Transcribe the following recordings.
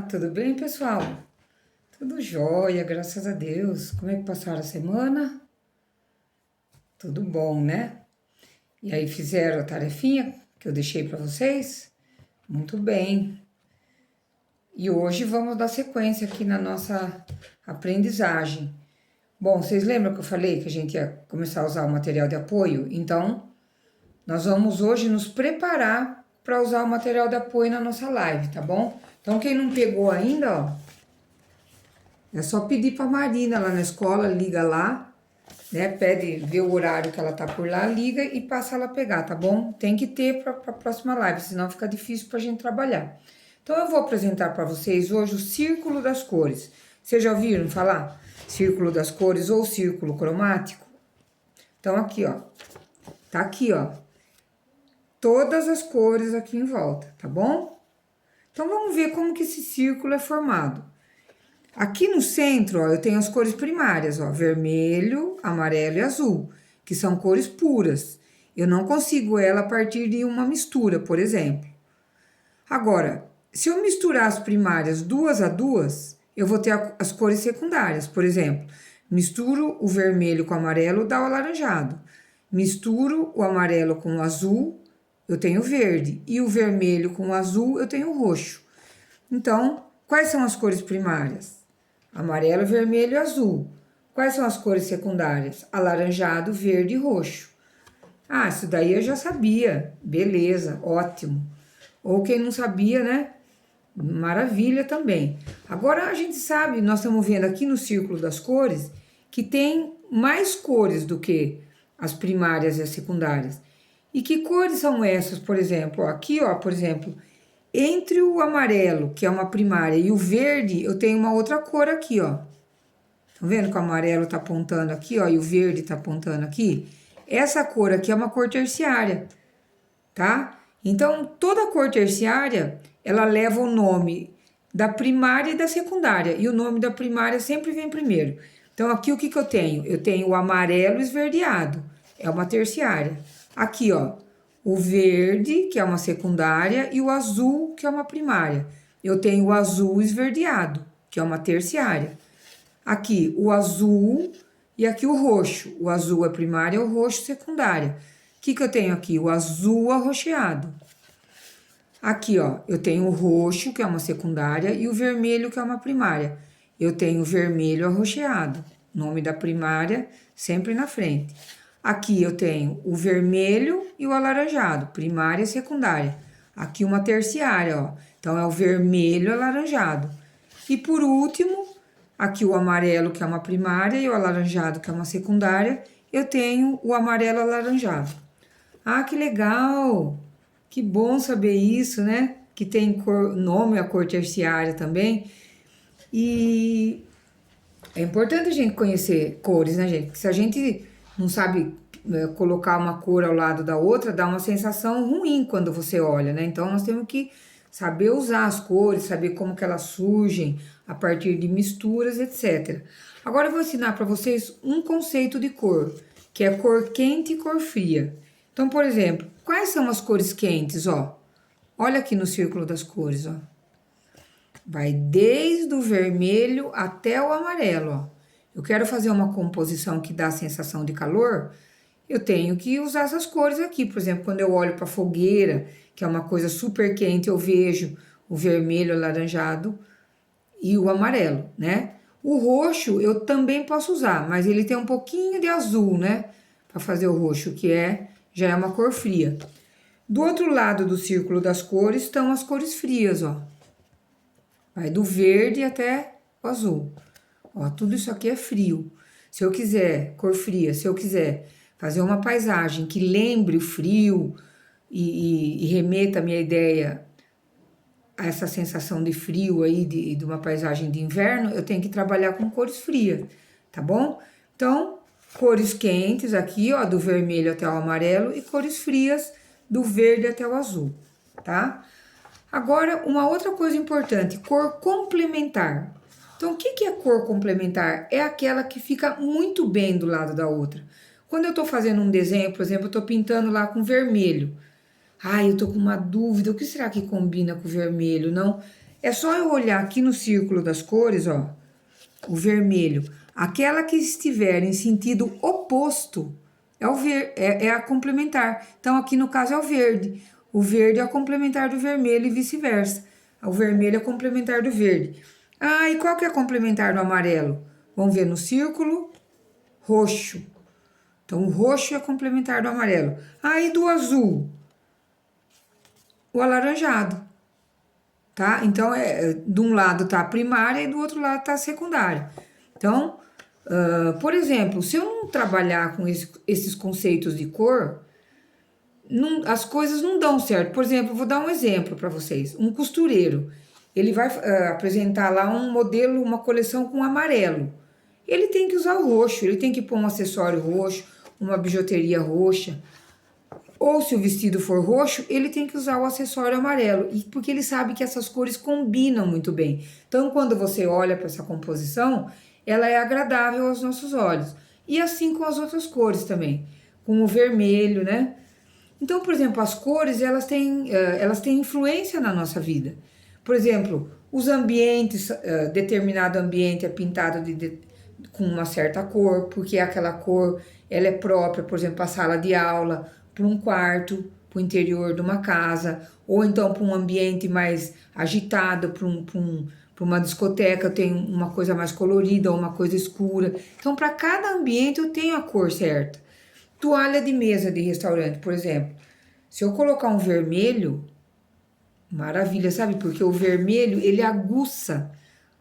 Tudo bem, pessoal? Tudo jóia, graças a Deus. Como é que passaram a semana? Tudo bom, né? E aí, fizeram a tarefinha que eu deixei para vocês? Muito bem. E hoje vamos dar sequência aqui na nossa aprendizagem. Bom, vocês lembram que eu falei que a gente ia começar a usar o material de apoio? Então, nós vamos hoje nos preparar para usar o material de apoio na nossa live, tá bom? Então, quem não pegou ainda, ó, é só pedir para Marina lá na escola, liga lá, né? Pede, vê o horário que ela tá por lá, liga e passa ela pegar, tá bom? Tem que ter para a próxima live, senão fica difícil pra gente trabalhar. Então eu vou apresentar para vocês hoje o círculo das cores. Vocês já ouviram falar? Círculo das cores ou círculo cromático? Então aqui, ó. Tá aqui, ó. Todas as cores aqui em volta, tá bom? Então vamos ver como que esse círculo é formado. Aqui no centro, ó, eu tenho as cores primárias, ó, vermelho, amarelo e azul, que são cores puras. Eu não consigo ela a partir de uma mistura, por exemplo. Agora, se eu misturar as primárias duas a duas, eu vou ter as cores secundárias. Por exemplo, misturo o vermelho com o amarelo, dá o alaranjado. Misturo o amarelo com o azul, eu tenho verde. E o vermelho com o azul, eu tenho roxo. Então, quais são as cores primárias? Amarelo, vermelho e azul. Quais são as cores secundárias? Alaranjado, verde e roxo. Ah, isso daí eu já sabia. Beleza, ótimo. Ou quem não sabia, né? Maravilha também. Agora a gente sabe, nós estamos vendo aqui no círculo das cores, que tem mais cores do que as primárias e as secundárias. E que cores são essas, por exemplo? Ó, aqui, ó, por exemplo, entre o amarelo, que é uma primária, e o verde, eu tenho uma outra cor aqui, ó. Tá vendo que o amarelo tá apontando aqui, ó, e o verde tá apontando aqui? Essa cor aqui é uma cor terciária, tá? Então, toda cor terciária, ela leva o nome da primária e da secundária, e o nome da primária sempre vem primeiro. Então, aqui o que que eu tenho? Eu tenho o amarelo esverdeado, é uma terciária. Aqui, ó, o verde, que é uma secundária, e o azul, que é uma primária. Eu tenho o azul esverdeado, que é uma terciária. Aqui, o azul e aqui o roxo. O azul é primária, o roxo secundária. O que que eu tenho aqui? O azul arroxeado. Aqui, ó, eu tenho o roxo, que é uma secundária, e o vermelho, que é uma primária. Eu tenho o vermelho arroxeado, nome da primária, sempre na frente. Aqui eu tenho o vermelho e o alaranjado, primária e secundária. Aqui uma terciária, ó. Então, é o vermelho alaranjado. E por último, aqui o amarelo, que é uma primária, e o alaranjado, que é uma secundária, eu tenho o amarelo alaranjado. Ah, que legal! Que bom saber isso, né? Que tem cor, nome a cor terciária também. E é importante a gente conhecer cores, né, gente? Porque se a gente não sabe colocar uma cor ao lado da outra, dá uma sensação ruim quando você olha, né? Então, nós temos que saber usar as cores, saber como que elas surgem a partir de misturas, etc. Agora, eu vou ensinar para vocês um conceito de cor, que é cor quente e cor fria. Então, por exemplo, quais são as cores quentes, ó? Olha aqui no círculo das cores, ó. Vai desde o vermelho até o amarelo, ó. Eu quero fazer uma composição que dá a sensação de calor, eu tenho que usar essas cores aqui. Por exemplo, quando eu olho para a fogueira, que é uma coisa super quente, eu vejo o vermelho, o alaranjado e o amarelo, né? O roxo eu também posso usar, mas ele tem um pouquinho de azul, né? Para fazer o roxo, que já é uma cor fria. Do outro lado do círculo das cores estão as cores frias, ó. Vai do verde até o azul. Ó, tudo isso aqui é frio. Se eu quiser, cor fria, se eu quiser fazer uma paisagem que lembre o frio e remeta a minha ideia a essa sensação de frio aí, de uma paisagem de inverno, eu tenho que trabalhar com cores frias, tá bom? Então, cores quentes aqui, ó, do vermelho até o amarelo, e cores frias do verde até o azul, tá? Agora, uma outra coisa importante, cor complementar. Então, o que que é cor complementar? É aquela que fica muito bem do lado da outra. Quando eu tô fazendo um desenho, por exemplo, eu tô pintando lá com vermelho. Ai, eu tô com uma dúvida, o que será que combina com o vermelho? Não, É só eu olhar aqui no círculo das cores, ó, o vermelho. Aquela que estiver em sentido oposto é a complementar. Então, aqui no caso é o verde. O verde é a complementar do vermelho e vice-versa. O vermelho é complementar do verde. Ah, e qual que é a complementar do amarelo? Vamos ver no círculo, roxo. Então, o roxo é complementar do amarelo. Ah, e do azul? O alaranjado, tá? Então, de um lado tá a primária e do outro lado tá a secundária. Então, por exemplo, se eu não trabalhar com esses conceitos de cor, as coisas não dão certo. Por exemplo, vou dar um exemplo para vocês. Um costureiro, ele vai apresentar lá um modelo, uma coleção com amarelo. Ele tem que usar o roxo, ele tem que pôr um acessório roxo, uma bijuteria roxa. Ou se o vestido for roxo, ele tem que usar o acessório amarelo, porque ele sabe que essas cores combinam muito bem. Então, quando você olha para essa composição, ela é agradável aos nossos olhos. E assim com as outras cores também, com o vermelho, né? Então, por exemplo, as cores, elas têm influência na nossa vida. Por exemplo, os ambientes, determinado ambiente é pintado com uma certa cor, porque aquela cor, ela é própria, por exemplo, para a sala de aula, para um quarto, para o interior de uma casa, ou então para um ambiente mais agitado, para uma discoteca, eu tenho uma coisa mais colorida ou uma coisa escura. Então, para cada ambiente eu tenho a cor certa. Toalha de mesa de restaurante, por exemplo. Se eu colocar um vermelho, maravilha, sabe? Porque o vermelho, ele aguça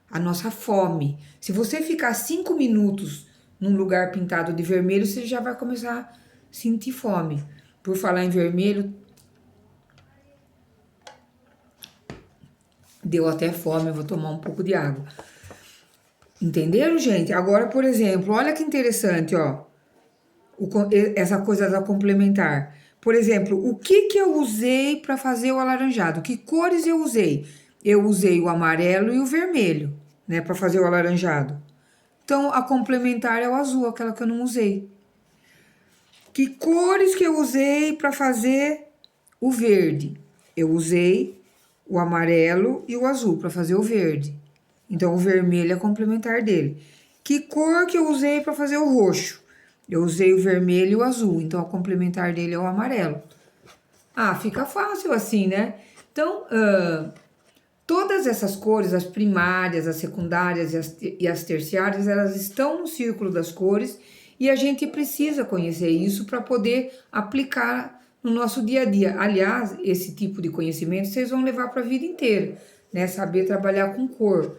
a nossa fome. Se você ficar 5 minutos num lugar pintado de vermelho, você já vai começar a sentir fome. Por falar em vermelho, deu até fome, eu vou tomar um pouco de água. Entenderam, gente? Agora, por exemplo, olha que interessante, ó. Essa coisa da complementar. Por exemplo, o que eu usei para fazer o alaranjado? Que cores eu usei? Eu usei o amarelo e o vermelho, né, para fazer o alaranjado. Então, a complementar é o azul, aquela que eu não usei. Que cores que eu usei para fazer o verde? Eu usei o amarelo e o azul para fazer o verde. Então, o vermelho é complementar dele. Que cor que eu usei para fazer o roxo? Eu usei o vermelho e o azul, então a complementar dele é o amarelo. Ah, fica fácil assim, né? Então, todas essas cores, as primárias, as secundárias e as terciárias, elas estão no círculo das cores e a gente precisa conhecer isso para poder aplicar no nosso dia a dia. Aliás, esse tipo de conhecimento vocês vão levar para a vida inteira, né? Saber trabalhar com cor.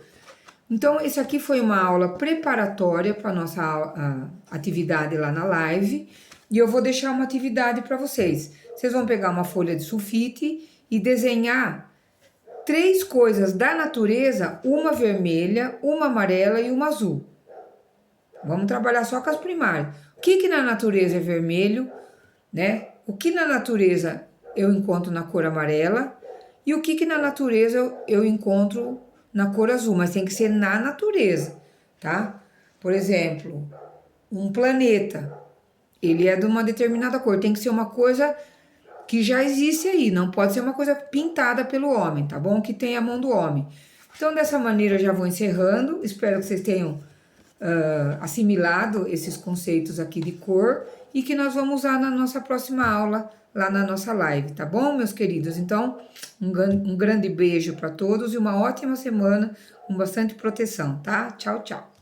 Então, esse aqui foi uma aula preparatória para a nossa atividade lá na live. E eu vou deixar uma atividade para vocês. Vocês vão pegar uma folha de sulfite e desenhar 3 coisas da natureza, uma vermelha, uma amarela e uma azul. Vamos trabalhar só com as primárias. O que na natureza é vermelho, né? O que na natureza eu encontro na cor amarela e o que na natureza eu encontro na cor azul, mas tem que ser na natureza, tá? Por exemplo, um planeta, ele é de uma determinada cor, tem que ser uma coisa que já existe aí, não pode ser uma coisa pintada pelo homem, tá bom? Que tenha a mão do homem. Então, dessa maneira, eu já vou encerrando, espero que vocês tenham assimilado esses conceitos aqui de cor e que nós vamos usar na nossa próxima aula, lá na nossa live, tá bom, meus queridos? Então, um grande beijo para todos e uma ótima semana com bastante proteção, tá? Tchau, tchau.